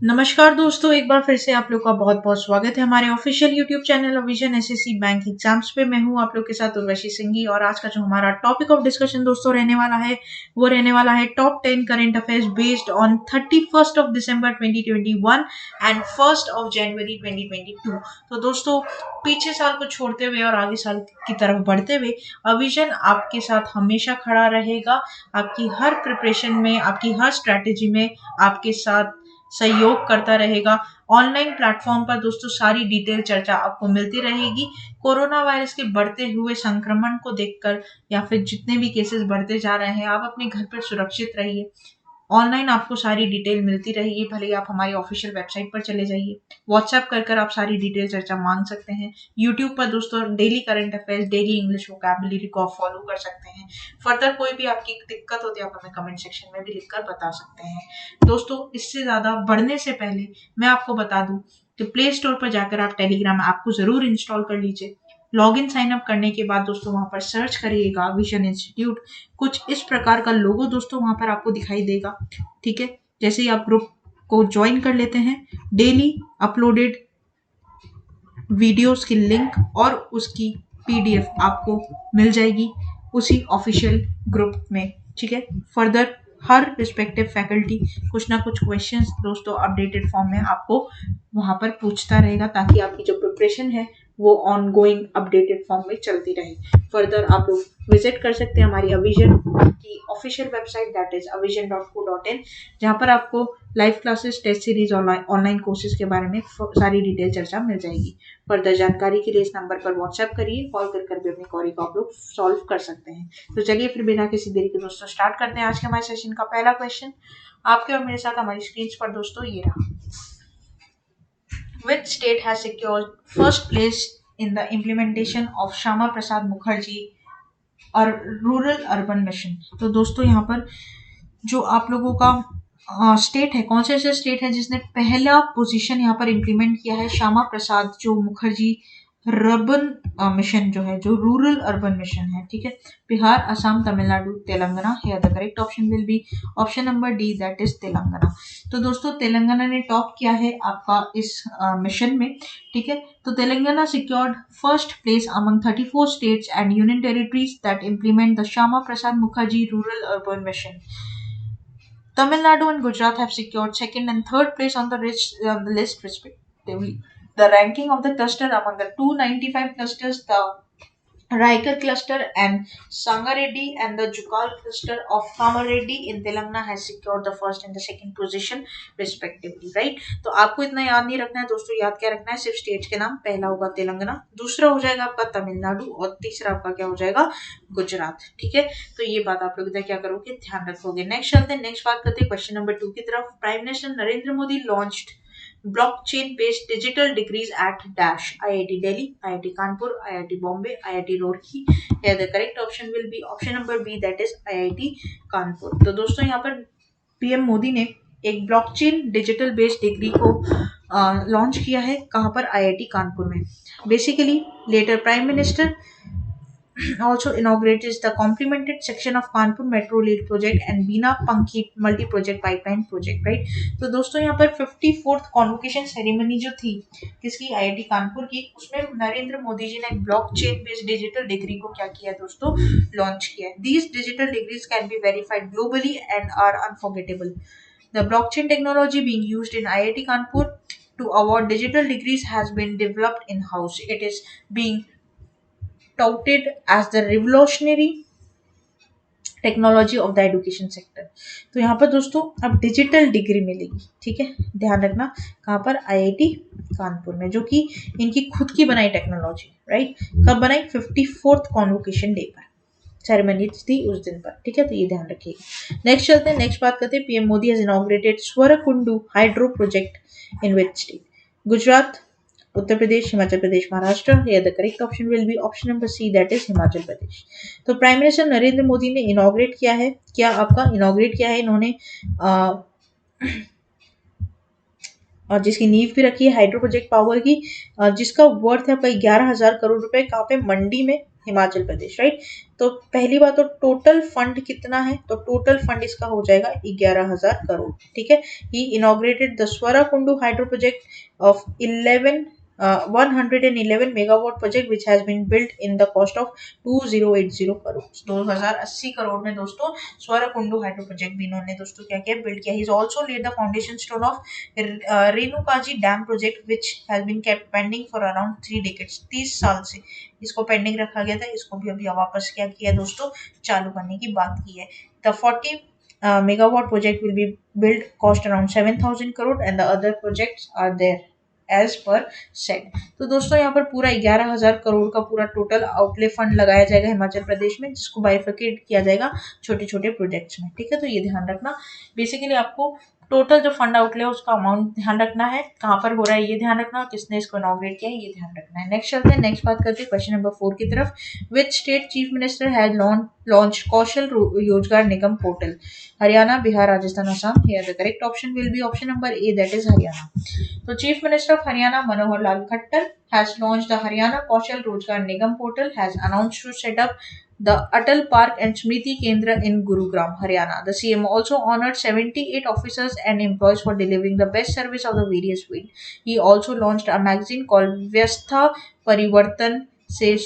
नमस्कार दोस्तों, एक बार फिर से आप लोग का बहुत बहुत स्वागत है हमारे official YouTube channel vision SSC bank exams पे। मैं हूं आप लोग के साथ उर्वशी सिंघी और आज का जो हमारा टॉपिक ऑफ डिस्कशन दोस्तों रहने वाला है वो रहने वाला है top 10 current affairs based on 31st of December 2021 and 1st of January 2022। तो दोस्तों, पीछे साल को छोड़ते हुए और आगे साल की तरफ बढ़ते हुए विजन आपके साथ हमेशा खड़ा रहेगा। आपकी हर प्रिपरेशन में, आपकी हर स्ट्रैटेजी में आपके साथ सहयोग करता रहेगा। ऑनलाइन प्लेटफॉर्म पर दोस्तों सारी डिटेल चर्चा आपको मिलती रहेगी। कोरोना वायरस के बढ़ते हुए संक्रमण को देखकर या फिर जितने भी केसेस बढ़ते जा रहे हैं, आप अपने घर पर सुरक्षित रहिए। ऑनलाइन आपको सारी डिटेल मिलती रहेगी, भले ही आप हमारी ऑफिशियल वेबसाइट पर चले जाइए। व्हाट्सएप कर आप सारी डिटेल चर्चा मांग सकते हैं। यूट्यूब पर दोस्तों daily current affairs, daily English vocabulary को आप फॉलो कर सकते हैं। फर्दर कोई भी आपकी दिक्कत होती है आप हमें कमेंट सेक्शन में भी लिखकर बता सकते हैं। दोस्तों, इससे ज्यादा बढ़ने से पहले मैं आपको बता दूं कि प्ले स्टोर पर जाकर आप टेलीग्राम ऐप को जरूर इंस्टॉल कर लीजिए। लॉगिन साइन अप करने के बाद दोस्तों वहां पर सर्च करिएगा विजन इंस्टीट्यूट। कुछ इस प्रकार का लोगो दोस्तों वहां पर आपको दिखाई देगा। ठीक है, जैसे ही आप ग्रुप को ज्वाइन कर लेते हैं, डेली अपलोडेड वीडियोस की लिंक और उसकी पीडीएफ आपको मिल जाएगी उसी ऑफिशियल ग्रुप में। ठीक है, फर्दर हर रिस्पेक्टिव फैकल्टी कुछ ना कुछ क्वेश्चंस दोस्तों अपडेटेड फॉर्म में आपको वहां पर पूछता रहेगा, ताकि आपकी जो प्रिपरेशन है वो ऑन गोइंग अपडेटेड फॉर्म में चलती रहे। फर्दर आप लोग विजिट कर सकते हैं हमारी अविजन की official website, that is avision.co.in, जहाँ पर आपको live classes, test series, online courses के बारे में सारी डिटेल चर्चा मिल जाएगी। फर्दर जानकारी के लिए इस नंबर पर व्हाट्सएप करिए, कॉल कर भी अपनी क्वेरी को आप लोग सॉल्व कर सकते हैं। तो चलिए फिर बिना किसी देरी के दोस्तों स्टार्ट करते हैं आज के हमारे सेशन का पहला क्वेश्चन। आपके और मेरे साथ हमारी स्क्रीन पर दोस्तों ये रहा। Which state has secured first place in the implementation of Shama Prasad Mukherjee और रूरल अर्बन मिशन? तो दोस्तों यहाँ पर जो आप लोगों का स्टेट है, कौन से स्टेट है जिसने पहला पोजीशन यहाँ पर इम्प्लीमेंट किया है श्यामा प्रसाद जो मुखर्जी रर्बन मिशन जो है, जो रूरल अर्बन मिशन है। ठीक है, Bihar, Assam, Tamil Nadu, Telangana. Here the correct option will be option number D, that is Telangana. तो दोस्तों तेलंगाना ने टॉप किया है आपका इस मिशन में। ठीक है, तो Telangana secured first place among 34 states and union territories that implement the Shama Prasad Mukherjee Rural Urban Mission. Tamil Nadu and Gujarat have secured second and third place on the list respectively. The ranking of the cluster among the 295 clusters, the Raikar cluster and Sangareddy and the Jukal cluster of Kamareddy in Telangana has secured the first and the second position respectively. Right? तो आपको इतना याद नहीं रखना है दोस्तों, याद क्या रखना है, सिर्फ स्टेट के नाम। पहला होगा तेलंगाना, दूसरा हो जाएगा आपका तमिलनाडु और तीसरा आपका क्या हो जाएगा, गुजरात। ठीक है, तो ये बात आप लोग इधर क्या करोगे, ध्यान रखोगे। नेक्स्ट चलते हैं, नेक्स्ट बात करते हैं क्वेश्चन नंबर 2 की तरफ। Prime minister Narendra Modi launched blockchain based digital degrees at dash IIT Delhi, IIT Kanpur, IIT Bombay, IIT Roorkee. Here the correct option will be option number B, that is IIT Kanpur. तो दोस्तों यहाँ पर PM Modi ने एक blockchain digital based degree को launch किया है, कहाँ पर, आईआईटी कानपुर में। Basically later prime minister also inaugurated the complemented section of Kanpur Metro Rail project and Bina Pankhi multi-project pipeline project, right? तो दोस्तों यहाँ पर 54th कॉन्वोकेशन सेरेमनी जो थी किसकी, आईआईटी कानपुर की, उसमें नरेंद्र मोदी जी ने ब्लॉकचेन बेस्ड डिजिटल डिग्री को क्या किया दोस्तों, लॉन्च किया। These digital degrees can be verified globally and are unforgettable. The blockchain technology being used in IIT Kanpur to award digital degrees has been developed in-house. It is being touted as the revolutionary technology of the education sector. तो यहाँ पर दोस्तों अब digital degree मिलेगी। ठीक है, ध्यान रखना, कहाँ पर, आईआईटी कानपुर में, जो कि इनकी खुद की बनाई टेक्नोलॉजी। राइट, कब बनाई, 54th कॉन्वोकेशन डे पर सेरेमनी थी उस दिन पर। ठीक है, तो ये ध्यान रखिएगा। नेक्स्ट चलते हैं, नेक्स्ट बात करते हैं। PM Modi has inaugurated Sawra Kuddu hydro project in which state? Gujarat, Uttar Pradesh, Himachal Pradesh, Maharashtra. या the correct option will be option number C, that is Himachal Pradesh. तो प्राइम मिनिस्टर नरेंद्र मोदी ने इनॉग्रेट किया है, क्या आपका इनॉग्रेट किया है इन्होंने, और जिसकी नींव भी रखी है हाइड्रो प्रोजेक्ट पावर की, जिसका वर्थ है भाई 11,000 करोड़ रुपए। कहाँ पे, मंडी में, हिमाचल प्रदेश, राइट। तो पहली बात तो टोटल फंड कितना है, तो टोटल फंड इसका हो जाएगा 11,000 करोड़, ठीक है। He inaugurated the Sawra Kuddu hydro project of 111 megawatt project which has been built in the cost of 2080 crore, 2080 crore में दोस्तों स्वरकुंडू हाइड्रो प्रोजेक्ट भी इन्होंने दोस्तों क्या किया, बिल्ड किया। He is also laid the foundation stone of Renukaji dam project which has been kept pending for around 3 decades, 30 साल से इसको पेंडिंग रखा गया था, इसको भी अभी वापस क्या किया दोस्तों, चालू करने की बात की है। The 40 megawatt project will be built cost around 7,000 crore and the other projects are there as per set. तो दोस्तों यहाँ पर पूरा 11,000 करोड़ का पूरा टोटल आउटले फंड लगाया जाएगा हिमाचल प्रदेश में, जिसको बाइफर्केट किया जाएगा छोटे छोटे प्रोजेक्ट्स में, ठीक है। तो ये ध्यान रखना, बेसिकली आपको टोटल जो फंड आउटले है उसका अमाउंट ध्यान रखना है, कहाँ पर हो रहा है ये ध्यान रखना, किसने इसको इनॉग्रेट किया है ये ध्यान रखना है। नेक्स्ट चलते हैं, नेक्स्ट बात करते हैं क्वेश्चन नंबर 4 की तरफ। Which state chief minister has launch Kaushal Rozgar Nigam portal? Haryana, Bihar, Rajasthan, Assam. Here the correct option will be option number A, that is Haryana. तो chief minister of Haryana Manohar Lal Khattar has launched the Haryana Kaushal Rozgar Nigam portal, has announced to set up the Atal Park and Smriti Kendra in Gurugram, Haryana. The CM also honored 78 officers and employees for delivering the best service of the various fields. He also launched a magazine called Vyastha Parivartan से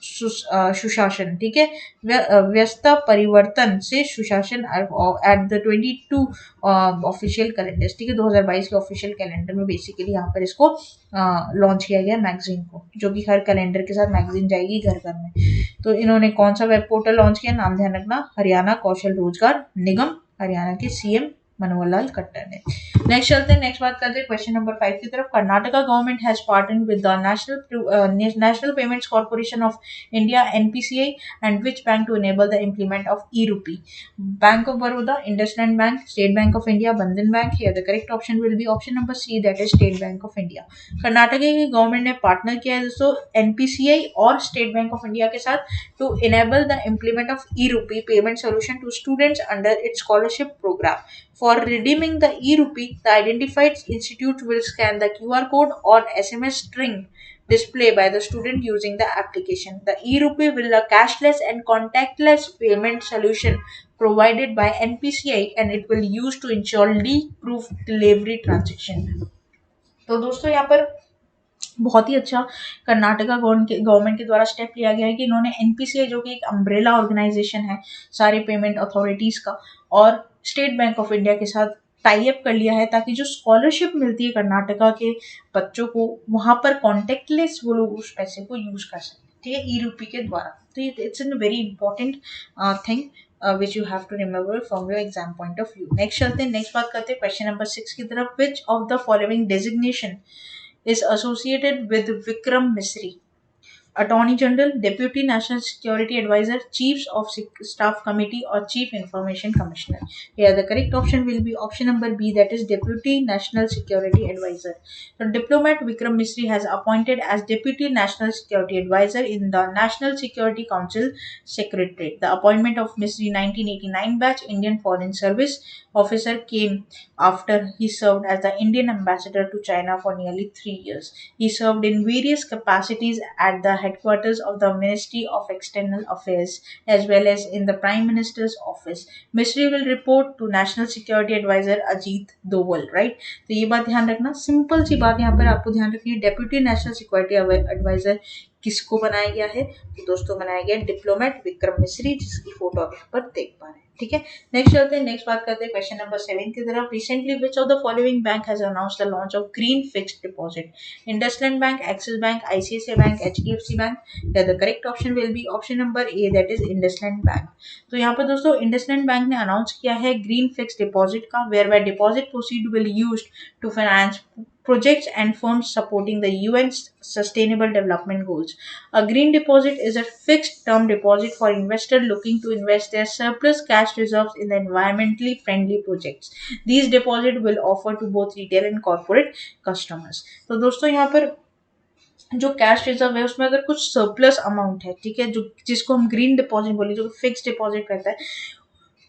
सुशासन, ठीक है, व्यस्तता परिवर्तन से सुशासन at the 22 official calendar, ठीक है, 2022 के ऑफिशियल कैलेंडर में बेसिकली यहाँ पर इसको लॉन्च किया गया मैगजीन को, जो कि हर कैलेंडर के साथ मैगजीन जाएगी घर घर में। तो इन्होंने कौन सा वेब पोर्टल लॉन्च किया, नाम ध्यान रखना, हरियाणा कौशल रोजगार निगम, हरियाणा के सीएम मनोहर लाल खट्टर ने। नेक्स्ट चलते हैं, नेक्स्ट बात करते हैं क्वेश्चन नंबर 5 की तरफ। Karnataka government has partnered with the national payments corporation of India NPCI and which bank to enable the implement of e rupee? Bank of Baroda, IndusInd bank, state bank of India, Bandhan bank. Here the correct option will be option number C, that is state bank of India. Karnataka की government ने partner किया है दोस्तों NPCI और state bank of India के साथ to enable the implement of e rupee payment solution to students under its scholarship programme. For redeeming the e-rupee, the identified institute will scan the QR code or SMS string display by the student using the application. The e-rupee will be a cashless and contactless payment solution provided by NPCI and it will use to ensure leak-proof delivery transaction. तो दोस्तों यहाँ पर बहुत ही अच्छा Karnataka government के द्वारा step लिया गया है कि इन्होंने एनपीसीआई, जो कि एक अम्ब्रेला ऑर्गेनाइजेशन है सारे पेमेंट अथॉरिटीज का, और स्टेट बैंक ऑफ इंडिया के साथ टाई अप कर लिया है, ताकि जो स्कॉलरशिप मिलती है कर्नाटका के बच्चों को वहां पर कॉन्टेक्टलेस वो लोग उस पैसे को यूज कर सकें, ठीक है, ई रूपी के द्वारा। तो ये it's an very important thing which you have to remember from your exam point of view. Next चलते हैं, नेक्स्ट बात करते हैं क्वेश्चन नंबर 6 की तरफ। which of the following designation is associated with Vikram Misri? Attorney General, Deputy National Security Advisor, Chiefs of Staff Committee or Chief Information Commissioner. Here the correct option will be option number B, that is Deputy National Security Advisor. The diplomat Vikram Misri has appointed as Deputy National Security Advisor in the National Security Council Secretariat. The appointment of Misri 1989 batch Indian Foreign Service officer came after he served as the Indian ambassador to China for nearly 3 years. He served in various capacities at the headquarters of the Ministry of External Affairs as well as in the Prime Minister's office. Misri will report to National Security Advisor Ajit Doval, right? तो ये बात ध्यान रखना, simple सी बात यहाँ पर आपको ध्यान रखनी है। डेप्यूटी नेशनल सिक्योरिटी एडवाइजर किसको बनाया गया है, तो दोस्तों बनाया गया डिप्लोमेट विक्रम मिस्री, जिसकी फोटो आप यहाँ पर देख पा रहे हैं, ठीक है। नेक्स्ट चलते हैं, नेक्स्ट बात करते हैं क्वेश्चन नंबर 7 की तरफ। Recently which of the following bank has announced the launch of green fixed deposit? IndusInd bank, axis bank, ICICI bank, HDFC bank. The correct option will be option number A, that is IndusInd bank. तो यहाँ पर दोस्तों IndusInd bank ने announce किया है green fixed deposit का, whereby deposit proceed will used to finance projects and firms supporting the UN's Sustainable Development Goals. A green deposit is a fixed term deposit for investors looking to invest their surplus cash reserves in the environmentally friendly projects. These deposits will offer to both retail and corporate customers. तो दोस्तों यहाँ पर जो cash reserve है उसमें अगर कुछ surplus amount है, ठीक है, जो जिसको हम ग्रीन डिपॉजिट बोले, जो फिक्स डिपॉजिट करता है,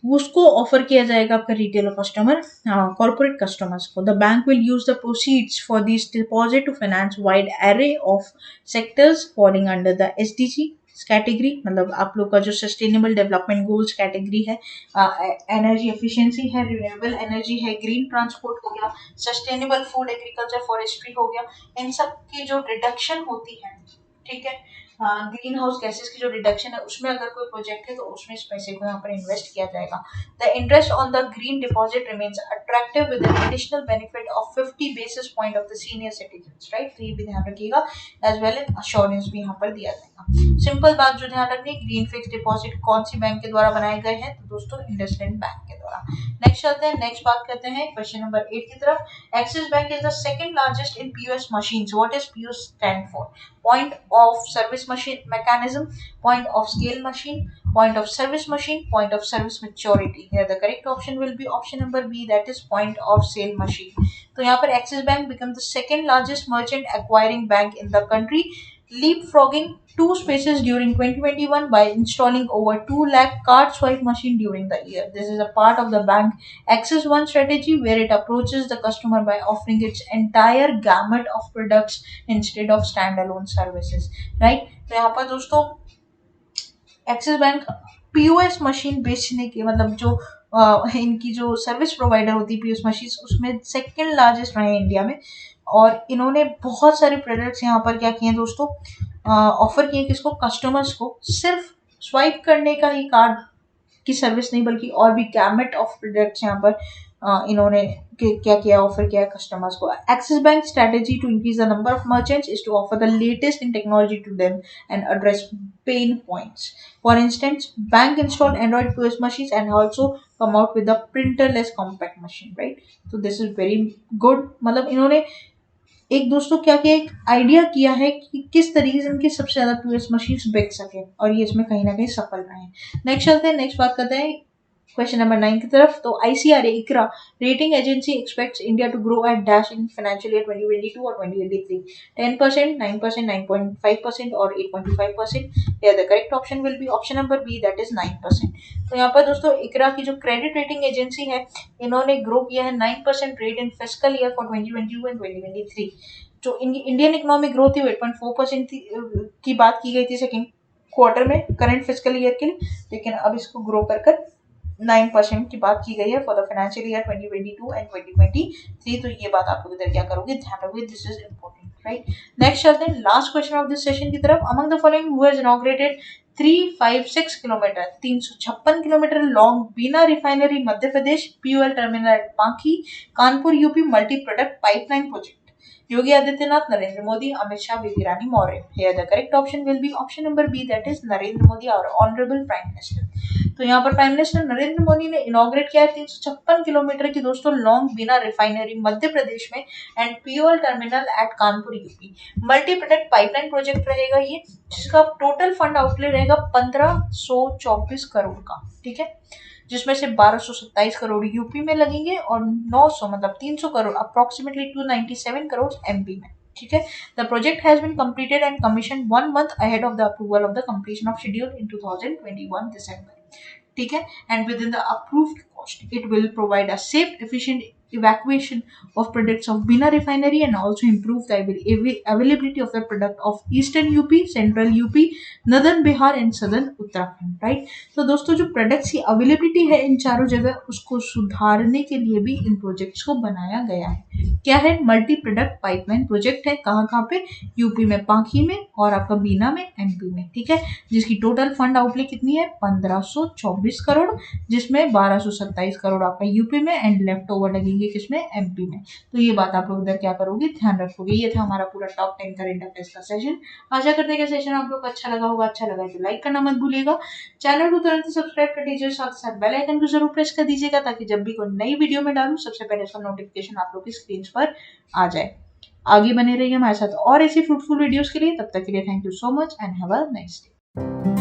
उसको ऑफर किया जाएगा आपका रिटेल कस्टमर, कॉर्पोरेट कस्टमर्स को। The bank will use the proceeds for this deposit to finance wide array of sectors falling under the SDG category, मतलब आप लोग का जो सस्टेनेबल डेवलपमेंट गोल्स कैटेगरी है, एनर्जी एफिशिएंसी है, रिन्यूएबल एनर्जी है, green transport हो गया, सस्टेनेबल फूड, एग्रीकल्चर, फॉरेस्ट्री हो गया, इन सब की जो रिडक्शन होती है, ठीक है, ग्रीन हाउस गैसेस की जो रिडक्शन है उसमें अगर कोई प्रोजेक्ट है तो उसमें इस पैसे को यहाँ पर इन्वेस्ट किया जाएगा। The interest on the green deposit remains attractive with an additional benefit of 50 basis point of the senior citizen, right. तो ये भी ध्यान रखिएगा, एज वेल एज अश्योरेंस भी यहाँ पर दिया जाएगा। सिंपल बात जो ध्यान रखनी, ग्रीन फिक्स डिपॉजिट कौन सी बैंक के द्वारा बनाए गए हैं, तो दोस्तों इंडसइंड बैंक के द्वारा। नेक्स्ट चलते हैं, नेक्स्ट बात करते हैं क्वेश्चन नंबर 8 की तरफ। Axis bank is the second largest in POS machines. What is POS stand for? Point of service machine mechanism, point of scale machine, point of service machine, point of service maturity. Here the correct option will be option number B, that is point of sale machine. तो यहाँ पर Axis Bank become the second largest merchant acquiring bank in the country, leapfrogging two spaces during 2021 by installing over 2 lakh card swipe machine during the year. This is a part of the bank Axis One strategy where it approaches the customer by offering its entire gamut of products instead of standalone services, right? तो यहाँ पर दोस्तों axis bank POS machine बेचने के, मतलब जो इनकी जो सर्विस प्रोवाइडर होती है पीओएस मशीन, उसमें सेकंड लार्जेस्ट रहे इंडिया में। और इन्होंने बहुत सारे प्रोडक्ट्स यहाँ पर क्या किए हैं दोस्तों, ऑफर किए किसको, कस्टमर्स को। सिर्फ स्वाइप करने का ही कार्ड की सर्विस नहीं बल्कि और भी गैमेट ऑफ प्रोडक्ट्स यहाँ पर इन्होंने क्या किया, ऑफर किया है कस्टमर्स को। Axis bank strategy to increase the number of merchants is to offer the latest in technology to them and address pain points. For instance, bank installed Android POS machines and also come out with a printerless compact machine, right? So this is very good. मतलब इन्होंने एक दोस्तों क्या किया, एक idea किया है कि किस तरीके से इनकी सबसे ज्यादा पीओएस मशीन्स बिक सके, और ये इसमें कहीं ना कहीं सफल रहे हैं। नेक्स्ट चलते हैं, नेक्स्ट बात करते हैं क्वेश्चन नंबर 9 की तरफ। तो ICRA ICRA rating agency expects India to grow at dash in financial year 2022 और 2023, 10%, 9%, 9.5% और 8.5%। Here the correct option will be option number B, that is 9%। तो यहाँ पर दोस्तों इकरा की जो क्रेडिट रेटिंग एजेंसी है, इन्होंने ग्रो किया है 9% rate in fiscal year for 2022 and 2023। जो इंडियन इकोनॉमिक ग्रोथ थी 8.4% की बात की गई थी सेकेंड क्वार्टर में करंट फिस्कल ईयर के लिए, लेकिन अब इसको ग्रो कर 9% की बात की गई है for the financial year 2022 and 2023। तो ये बात आप लोग इधर क्या करोगे, ध्यान रखोगे, this is important, right. Next चलते हैं last question of this session की तरफ। Among the following who has inaugurated 356 kilometre 356 kilometre long Bina refinery Madhya Pradesh POL terminal at Panki Kanpur UP multi product pipeline project? Yogi Adityanath, Narendra Modi, Amit Shah, Baby Rani Maurya. Here the correct option will be option number B, that is Narendra Modi, और honourable prime minister. तो यहाँ पर prime minister Narendra Modi ने inaugurate किया है 356 kilometre की दोस्तों long Bina refinery Madhya Pradesh में and POL terminal at Kanpur UP multi product pipeline project रहेगा ये, जिसका टोटल फंड आउटले रहेगा 1524 करोड़ का, ठीक है, जिसमें से 1227 करोड़ यूपी में लगेंगे और 900 मतलब 300 करोड़ अप्रोक्सीमेटली 297 करोड़ एमपी में, ठीक है। The project has been completed and commissioned 1 month ahead of the approval of the completion of schedule in 2021 December, ठीक है, and within the approved cost it will provide a safe efficient evacuation of products of Bina refinery and also improve the availability of the product of eastern UP, central UP, northern Bihar and southern Uttarakhand, right? तो दोस्तों जो products की availability है इन चारों जगह उसको सुधारने के लिए भी इन प्रोजेक्ट्स को बनाया गया है। क्या है, मल्टी प्रोडक्ट पाइपलाइन प्रोजेक्ट है, कहाँ पे, यूपी में पांकी में और आपका बीना में एमपी में, ठीक है, जिसकी टोटल फंड आउटले कितनी है 1524 करोड़, जिसमें 1227 करोड़ आपका यूपी में एंड लेफ्ट ओवर लगेंगे किसमें, एमपी में। तो ये बात आप लोग इधर क्या करोगे, ध्यान रखोगे। ये था हमारा पूरा टॉप 10 करेंट अफेयर्स का सेशन। आशा करते हैं कि सेशन आप लोग को अच्छा लगा होगा, अच्छा लगा तो लाइक करना मत भूलिएगा, चैनल को तुरंत सब्सक्राइब कर दीजिए, साथ साथ बेल आइकन को जरूर प्रेस कर दीजिएगा ताकि जब भी कोई नई वीडियो में डालूं सबसे पहले उसका नोटिफिकेशन आप लोग की स्क्रीन पर आ जाए। आगे बने रहिए हमारे साथ और ऐसी फ्रूटफुल वीडियोस के लिए, तब तक के लिए thank you so much and have a nice day.